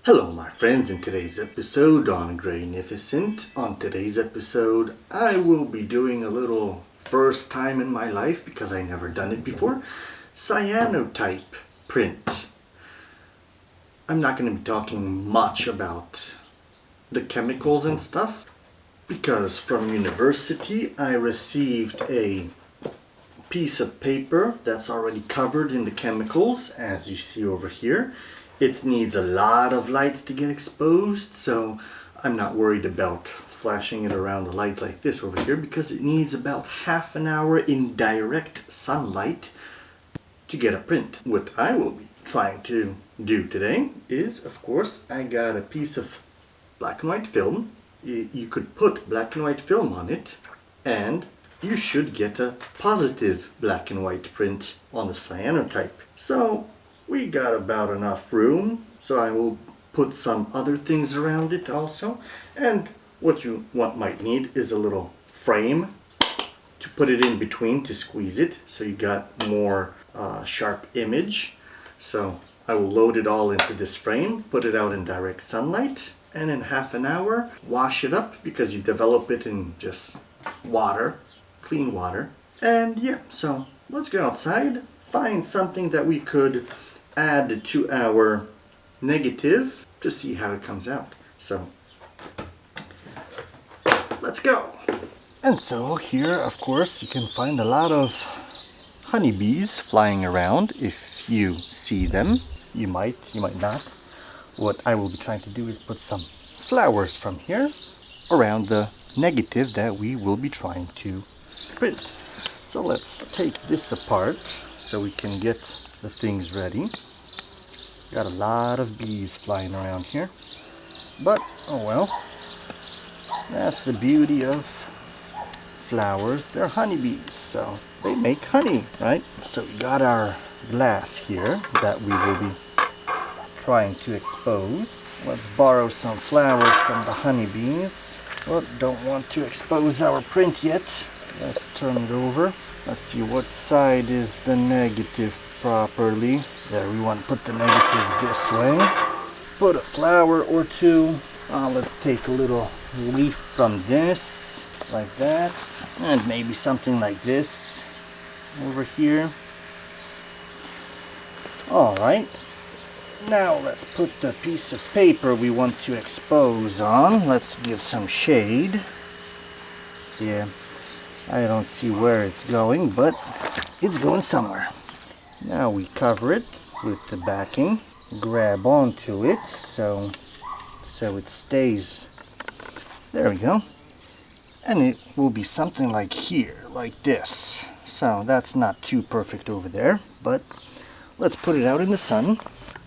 Hello my friends, in today's episode on Grainificent. On today's episode I will be doing a little first time in my life because I never done it before. Cyanotype print. I'm not going to be talking much about the chemicals and stuff because from university I received a piece of paper that's already covered in the chemicals, as you see over here. It needs a lot of light to get exposed, so I'm not worried about flashing it around the light like this over here because it needs about half an hour in direct sunlight to get a print. What I will be trying to do today is, of course, I got a piece of black and white film. You could put black and white film on it and you should get a positive black and white print on the cyanotype. So we got about enough room, so I will put some other things around it also. And what you might need is a little frame to put it in between to squeeze it, so you got more sharp image. So I will load it all into this frame, put it out in direct sunlight, and in half an hour wash it up because you develop it in just water, clean water. And yeah, so let's go outside, find something that we could add to our negative to see how it comes out. So let's go. And so here, of course, you can find a lot of honeybees flying around. If you see them, you might not. What I will be trying to do is put some flowers from here around the negative that we will be trying to print. So let's take this apart so we can get the things ready. Got a lot of bees flying around here, but oh well, that's the beauty of flowers. They're honeybees, so they make honey, right? So we got our glass here that we will be trying to expose. Let's borrow some flowers from the honeybees. Well, don't want to expose our print yet. Let's turn it over. Let's see what side is the negative properly. There, we want to put the negative this way. Put a flower or two. Let's take a little leaf from this, like that. And maybe something like this over here. Alright. Now let's put the piece of paper we want to expose on. Let's give some shade. Yeah, I don't see where it's going, but it's going somewhere. Now we cover it with the backing, grab onto it so it stays. There we go. And it will be something like here, like this. So that's not too perfect over there, but let's put it out in the sun.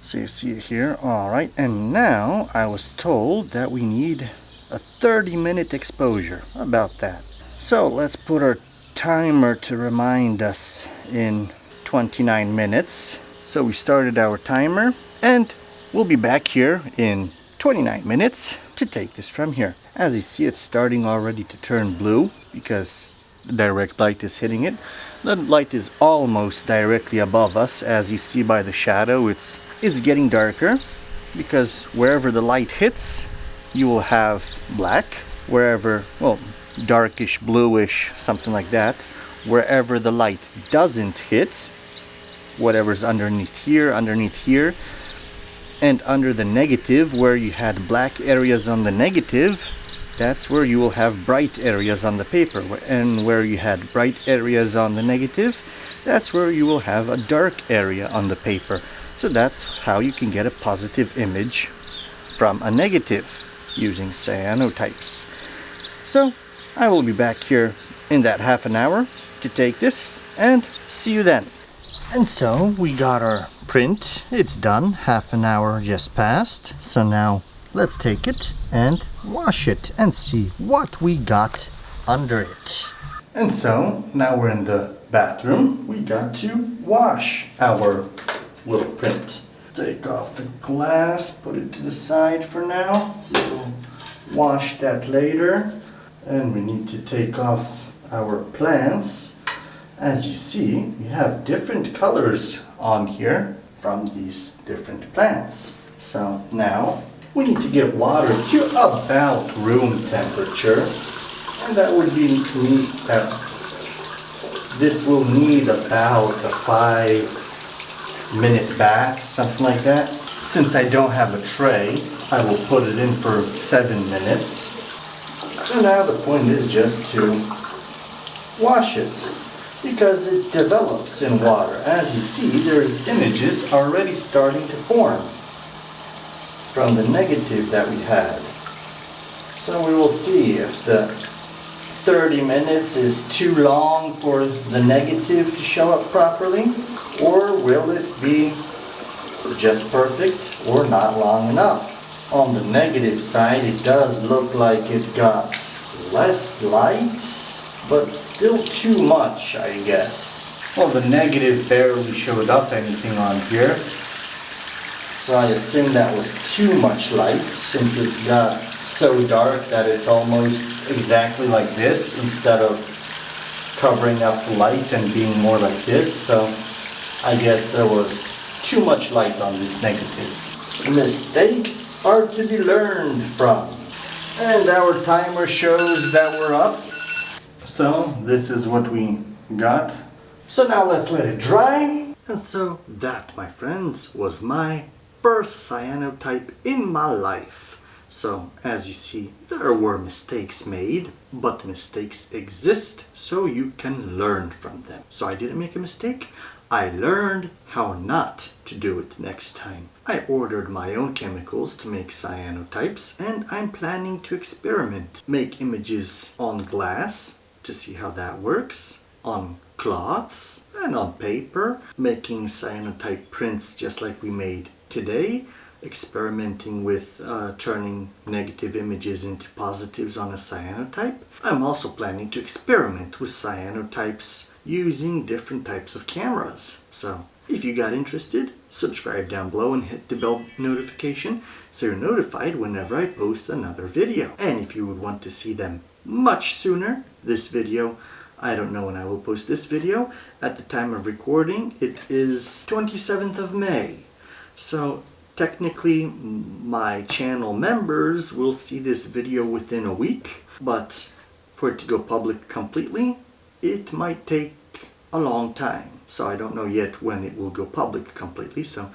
So you see it here. Alright, and now I was told that we need a 30-minute exposure, about that. So let's put our timer to remind us in 29 minutes. So we started our timer and we'll be back here in 29 minutes to take this from here. As you see, it's starting already to turn blue because the direct light is hitting it. The light is almost directly above us. As you see by the shadow, it's getting darker because wherever the light hits, you will have black. Wherever, well, darkish, bluish, something like that. Wherever the light doesn't hit, whatever's underneath here, and under the negative, where you had black areas on the negative, that's where you will have bright areas on the paper. And where you had bright areas on the negative, that's where you will have a dark area on the paper. So that's how you can get a positive image from a negative using cyanotypes. So I will be back here in that half an hour to take this, and see you then. And so we got our print. It's done. Half an hour just passed. So now let's take it and wash it and see what we got under it. And so now we're in the bathroom. We got to wash our little print. Take off the glass, put it to the side for now. We'll wash that later. And we need to take off our plants. As you see, we have different colors on here from these different plants. So now we need to get water to about room temperature. And that would be this will need about a 5-minute bath, something like that. Since I don't have a tray, I will put it in for 7 minutes. So now the point is just to wash it, because it develops in water. As you see, there's images already starting to form from the negative that we had. So we will see if the 30 minutes is too long for the negative to show up properly, or will it be just perfect or not long enough. On the negative side, it does look like it got less light, but still too much, I guess. Well, the negative barely showed up anything on here, so I assume that was too much light, since it's got so dark that it's almost exactly like this instead of covering up light and being more like this. So I guess there was too much light on this negative. Mistakes are to be learned from. And our timer shows that we're up. So this is what we got. So now let's let it dry. And so that, my friends, was my first cyanotype in my life. So as you see, there were mistakes made, but mistakes exist so you can learn from them. So I didn't make a mistake. I learned how not to do it next time. I ordered my own chemicals to make cyanotypes, and I'm planning to experiment. Make images on glass to see how that works, on cloths, and on paper. Making cyanotype prints just like we made today. Experimenting with turning negative images into positives on a cyanotype. I'm also planning to experiment with cyanotypes using different types of cameras. So if you got interested, subscribe down below and hit the bell notification so you're notified whenever I post another video. And if you would want to see them much sooner, this video, I don't know when I will post this video. At the time of recording, it is 27th of May. So technically, my channel members will see this video within a week, but for it to go public completely, it might take a long time. So I don't know yet when it will go public completely. So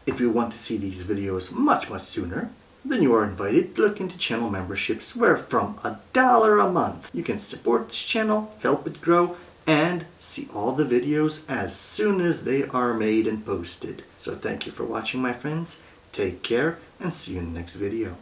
if you want to see these videos much sooner, then you are invited to look into channel memberships, where from $1 a month you can support this channel, help it grow, and see all the videos as soon as they are made and posted. So thank you for watching, my friends. Take care and see you in the next video.